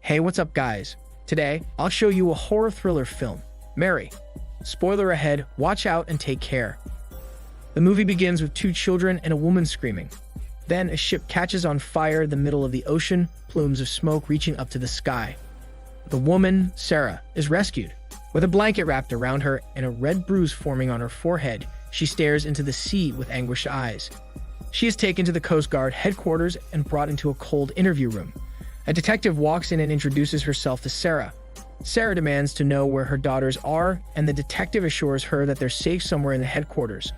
Hey, what's up guys? Today, I'll show you a horror thriller film, Mary. Spoiler ahead, watch out and take care. The movie begins with two children and a woman screaming. Then a ship catches on fire in the middle of the ocean, plumes of smoke reaching up to the sky. The woman, Sarah, is rescued. With a blanket wrapped around her and a red bruise forming on her forehead, she stares into the sea with anguished eyes. She is taken to the Coast Guard headquarters and brought into a cold interview room. A detective walks in and introduces herself to Sarah. Sarah demands to know where her daughters are, and the detective assures her that they're safe somewhere in the headquarters.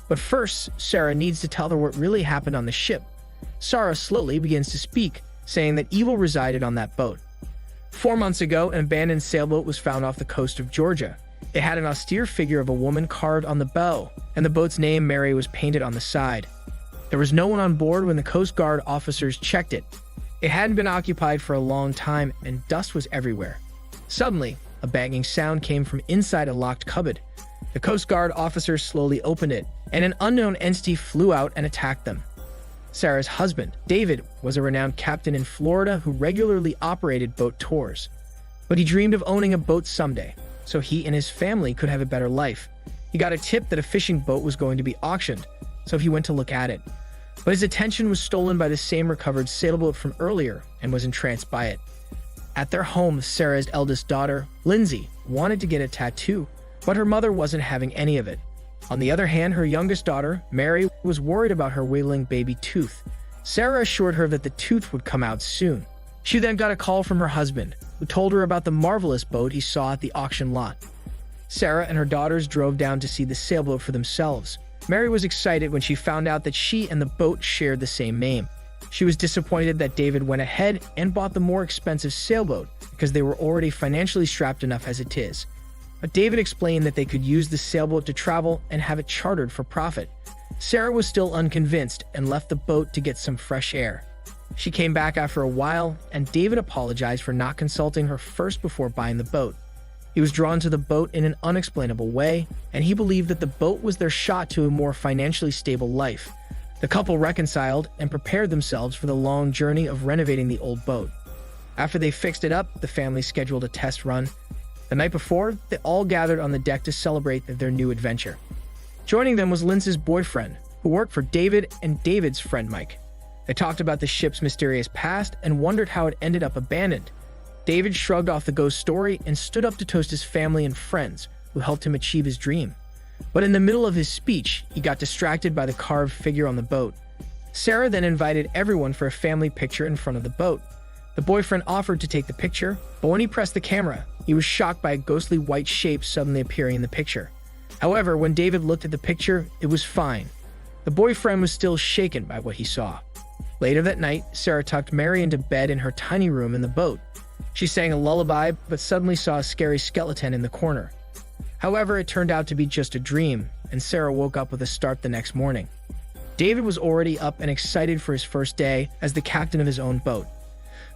But first, Sarah needs to tell her what really happened on the ship. Sarah slowly begins to speak, saying that evil resided on that boat. 4 months ago, an abandoned sailboat was found off the coast of Georgia. It had an austere figure of a woman carved on the bow, and the boat's name, Mary, was painted on the side. There was no one on board when the Coast Guard officers checked it. It hadn't been occupied for a long time, and dust was everywhere. Suddenly, a banging sound came from inside a locked cupboard. The Coast Guard officers slowly opened it, and an unknown entity flew out and attacked them. Sarah's husband, David, was a renowned captain in Florida who regularly operated boat tours. But he dreamed of owning a boat someday, so he and his family could have a better life. He got a tip that a fishing boat was going to be auctioned, so he went to look at it. But his attention was stolen by the same recovered sailboat from earlier and was entranced by it. At their home, Sarah's eldest daughter, Lindsay, wanted to get a tattoo, but her mother wasn't having any of it. On the other hand, her youngest daughter, Mary, was worried about her wailing baby tooth. Sarah assured her that the tooth would come out soon. She then got a call from her husband, who told her about the marvelous boat he saw at the auction lot. Sarah and her daughters drove down to see the sailboat for themselves. Mary was excited when she found out that she and the boat shared the same name. She was disappointed that David went ahead and bought the more expensive sailboat because they were already financially strapped enough as it is. But David explained that they could use the sailboat to travel and have it chartered for profit. Sarah was still unconvinced and left the boat to get some fresh air. She came back after a while, and David apologized for not consulting her first before buying the boat. He was drawn to the boat in an unexplainable way, and he believed that the boat was their shot to a more financially stable life. The couple reconciled and prepared themselves for the long journey of renovating the old boat. After they fixed it up, the family scheduled a test run. The night before, they all gathered on the deck to celebrate their new adventure. Joining them was Lindsay's boyfriend, who worked for David, and David's friend Mike. They talked about the ship's mysterious past and wondered how it ended up abandoned. David shrugged off the ghost story and stood up to toast his family and friends, who helped him achieve his dream. But in the middle of his speech, he got distracted by the carved figure on the boat. Sarah then invited everyone for a family picture in front of the boat. The boyfriend offered to take the picture, but when he pressed the camera, he was shocked by a ghostly white shape suddenly appearing in the picture. However, when David looked at the picture, it was fine. The boyfriend was still shaken by what he saw. Later that night, Sarah tucked Mary into bed in her tiny room in the boat. She sang a lullaby, but suddenly saw a scary skeleton in the corner. However, it turned out to be just a dream, and Sarah woke up with a start the next morning. David was already up and excited for his first day as the captain of his own boat.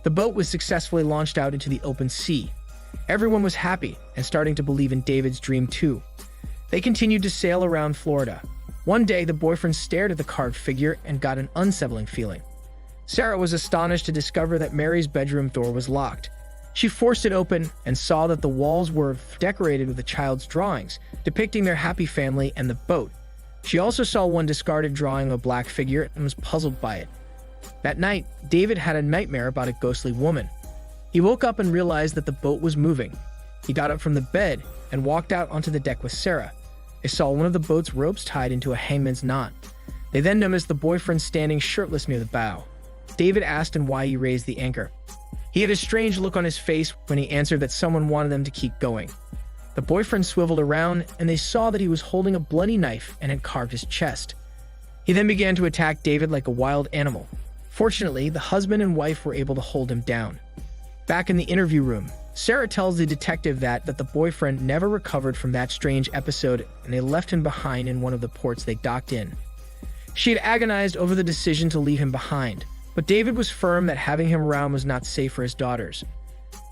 The boat was successfully launched out into the open sea. Everyone was happy and starting to believe in David's dream too. They continued to sail around Florida. One day, the boyfriend stared at the carved figure and got an unsettling feeling. Sarah was astonished to discover that Mary's bedroom door was locked. She forced it open and saw that the walls were decorated with the child's drawings, depicting their happy family and the boat. She also saw one discarded drawing of a black figure and was puzzled by it. That night, David had a nightmare about a ghostly woman. He woke up and realized that the boat was moving. He got up from the bed and walked out onto the deck with Sarah. They saw one of the boat's ropes tied into a hangman's knot. They then noticed the boyfriend standing shirtless near the bow. David asked him why he raised the anchor. He had a strange look on his face when he answered that someone wanted them to keep going. The boyfriend swiveled around, and they saw that he was holding a bloody knife and had carved his chest. He then began to attack David like a wild animal. Fortunately, the husband and wife were able to hold him down. Back in the interview room, Sarah tells the detective that the boyfriend never recovered from that strange episode, and they left him behind in one of the ports they docked in. She had agonized over the decision to leave him behind, but David was firm that having him around was not safe for his daughters.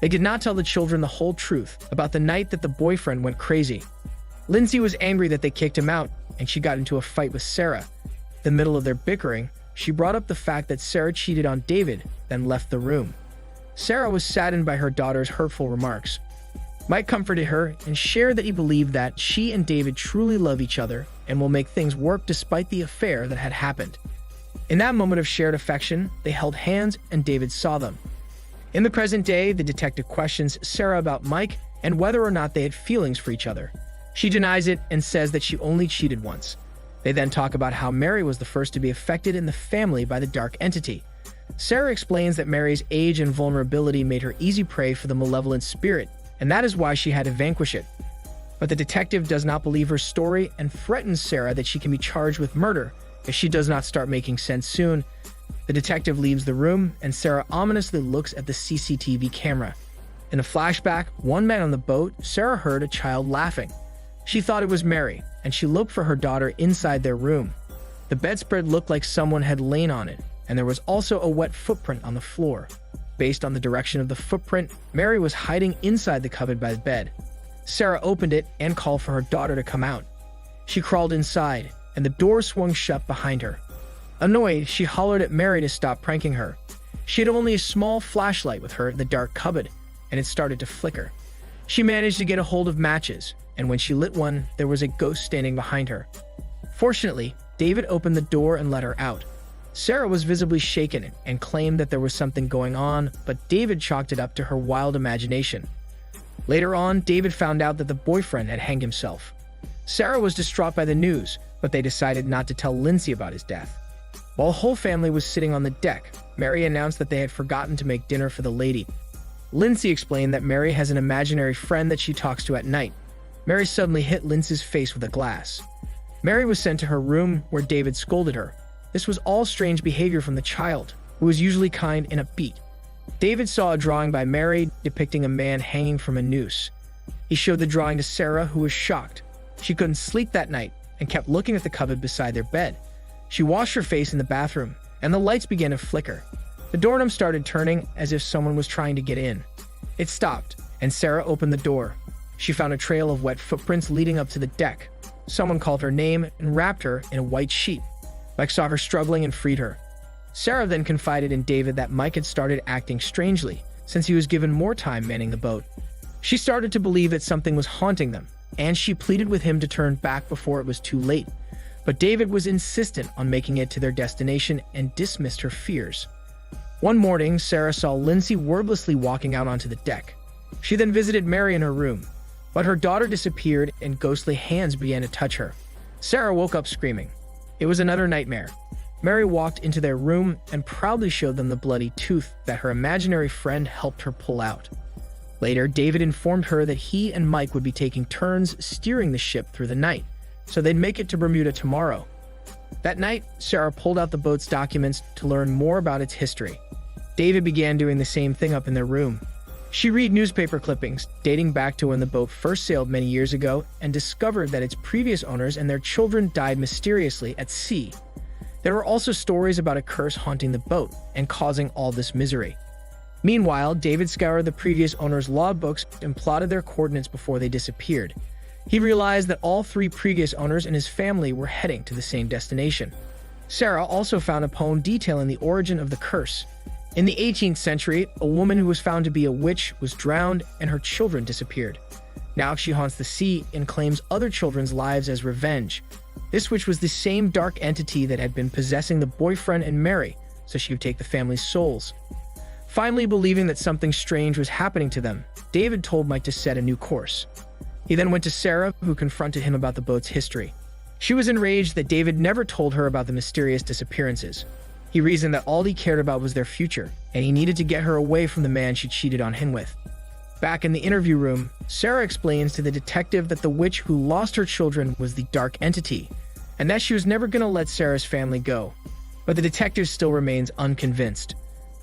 They did not tell the children the whole truth about the night that the boyfriend went crazy. Lindsay was angry that they kicked him out, and she got into a fight with Sarah. In the middle of their bickering, she brought up the fact that Sarah cheated on David, then left the room. Sarah was saddened by her daughter's hurtful remarks. Mike comforted her and shared that he believed that she and David truly love each other and will make things work despite the affair that had happened. In that moment of shared affection, they held hands and David saw them. In the present day, the detective questions Sarah about Mike and whether or not they had feelings for each other. She denies it and says that she only cheated once. They then talk about how Mary was the first to be affected in the family by the dark entity. Sarah explains that Mary's age and vulnerability made her easy prey for the malevolent spirit, and that is why she had to vanquish it. But the detective does not believe her story and threatens Sarah that she can be charged with murder if she does not start making sense soon. The detective leaves the room, and Sarah ominously looks at the CCTV camera. In a flashback, one man on the boat, Sarah heard a child laughing. She thought it was Mary, and she looked for her daughter inside their room. The bedspread looked like someone had lain on it, and there was also a wet footprint on the floor. Based on the direction of the footprint, Mary was hiding inside the cupboard by the bed. Sarah opened it and called for her daughter to come out. She crawled inside, and the door swung shut behind her. Annoyed, she hollered at Mary to stop pranking her. She had only a small flashlight with her in the dark cupboard, and it started to flicker. She managed to get a hold of matches, and when she lit one, there was a ghost standing behind her. Fortunately, David opened the door and let her out. Sarah was visibly shaken and claimed that there was something going on, but David chalked it up to her wild imagination. Later on, David found out that the boyfriend had hanged himself. Sarah was distraught by the news, but they decided not to tell Lindsay about his death. While the whole family was sitting on the deck, Mary announced that they had forgotten to make dinner for the lady. Lindsay explained that Mary has an imaginary friend that she talks to at night. Mary suddenly hit Lindsay's face with a glass. Mary was sent to her room, where David scolded her. This was all strange behavior from the child, who was usually kind and upbeat. David saw a drawing by Mary depicting a man hanging from a noose. He showed the drawing to Sarah, who was shocked. She couldn't sleep that night and kept looking at the cupboard beside their bed. She washed her face in the bathroom, and the lights began to flicker. The doorknob started turning as if someone was trying to get in. It stopped, and Sarah opened the door. She found a trail of wet footprints leading up to the deck. Someone called her name and wrapped her in a white sheet. Mike saw her struggling and freed her. Sarah then confided in David that Mike had started acting strangely since he was given more time manning the boat. She started to believe that something was haunting them, and she pleaded with him to turn back before it was too late. But David was insistent on making it to their destination and dismissed her fears. One morning, Sarah saw Lindsay wordlessly walking out onto the deck. She then visited Mary in her room, but her daughter disappeared and ghostly hands began to touch her. Sarah woke up screaming. It was another nightmare. Mary walked into their room and proudly showed them the bloody tooth that her imaginary friend helped her pull out. Later, David informed her that he and Mike would be taking turns steering the ship through the night, so they'd make it to Bermuda tomorrow. That night, Sarah pulled out the boat's documents to learn more about its history. David began doing the same thing up in their room. She read newspaper clippings dating back to when the boat first sailed many years ago and discovered that its previous owners and their children died mysteriously at sea. There were also stories about a curse haunting the boat and causing all this misery. Meanwhile, David scoured the previous owners' logbooks and plotted their coordinates before they disappeared. He realized that all three previous owners and his family were heading to the same destination. Sarah also found a poem detailing the origin of the curse. In the 18th century, a woman who was found to be a witch was drowned and her children disappeared. Now she haunts the sea and claims other children's lives as revenge. This witch was the same dark entity that had been possessing the boyfriend and Mary, so she could take the family's souls. Finally, believing that something strange was happening to them, David told Mike to set a new course. He then went to Sarah, who confronted him about the boat's history. She was enraged that David never told her about the mysterious disappearances. He reasoned that all he cared about was their future, and he needed to get her away from the man she cheated on him with. Back in the interview room, Sarah explains to the detective that the witch who lost her children was the dark entity, and that she was never going to let Sarah's family go. But the detective still remains unconvinced.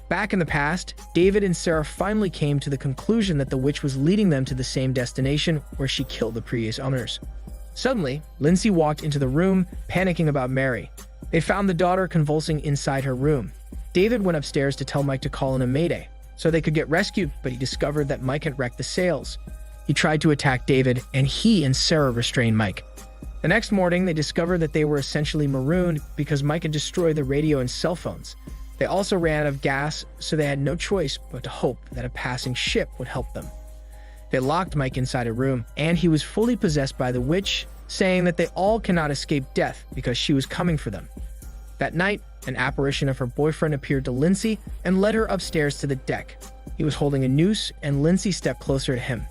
Back in the past, David and Sarah finally came to the conclusion that the witch was leading them to the same destination where she killed the previous owners. Suddenly, Lindsay walked into the room, panicking about Mary. They found the daughter convulsing inside her room. David went upstairs to tell Mike to call in a mayday, so they could get rescued, but he discovered that Mike had wrecked the sails. He tried to attack David, and he and Sarah restrained Mike. The next morning, they discovered that they were essentially marooned because Mike had destroyed the radio and cell phones. They also ran out of gas, so they had no choice but to hope that a passing ship would help them. They locked Mike inside a room, and he was fully possessed by the witch, saying that they all cannot escape death because she was coming for them. That night, an apparition of her boyfriend appeared to Lindsay and led her upstairs to the deck. He was holding a noose, and Lindsay stepped closer to him.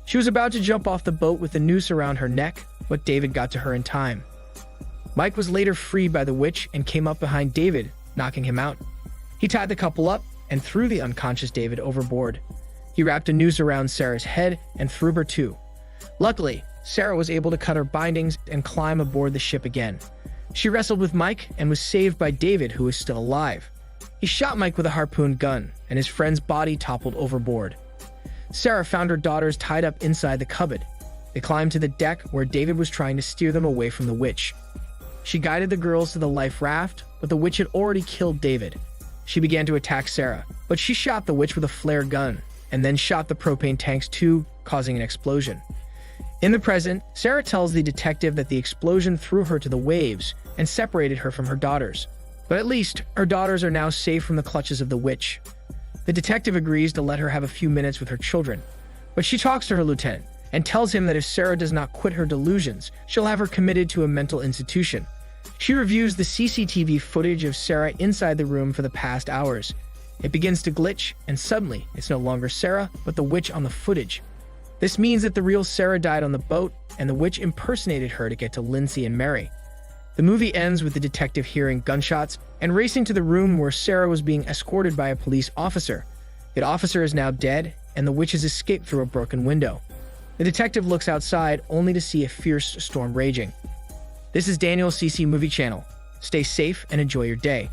She was about to jump off the boat with the noose around her neck, but David got to her in time. Mike was later freed by the witch and came up behind David, knocking him out. He tied the couple up and threw the unconscious David overboard. He wrapped a noose around Sarah's head and threw her too. Luckily, Sarah was able to cut her bindings and climb aboard the ship again. She wrestled with Mike and was saved by David, who was still alive. He shot Mike with a harpoon gun, and his friend's body toppled overboard. Sarah found her daughters tied up inside the cupboard. They climbed to the deck where David was trying to steer them away from the witch. She guided the girls to the life raft, but the witch had already killed David. She began to attack Sarah, but she shot the witch with a flare gun, and then shot the propane tanks too, causing an explosion. In the present, Sarah tells the detective that the explosion threw her to the waves and separated her from her daughters. But at least, her daughters are now safe from the clutches of the witch. The detective agrees to let her have a few minutes with her children, but she talks to her lieutenant and tells him that if Sarah does not quit her delusions, she'll have her committed to a mental institution. She reviews the CCTV footage of Sarah inside the room for the past hours. It begins to glitch, and suddenly, it's no longer Sarah, but the witch on the footage. This means that the real Sarah died on the boat, and the witch impersonated her to get to Lindsay and Mary. The movie ends with the detective hearing gunshots and racing to the room where Sarah was being escorted by a police officer. The officer is now dead, and the witch has escaped through a broken window. The detective looks outside only to see a fierce storm raging. This is Daniel CC Movie Channel. Stay safe and enjoy your day.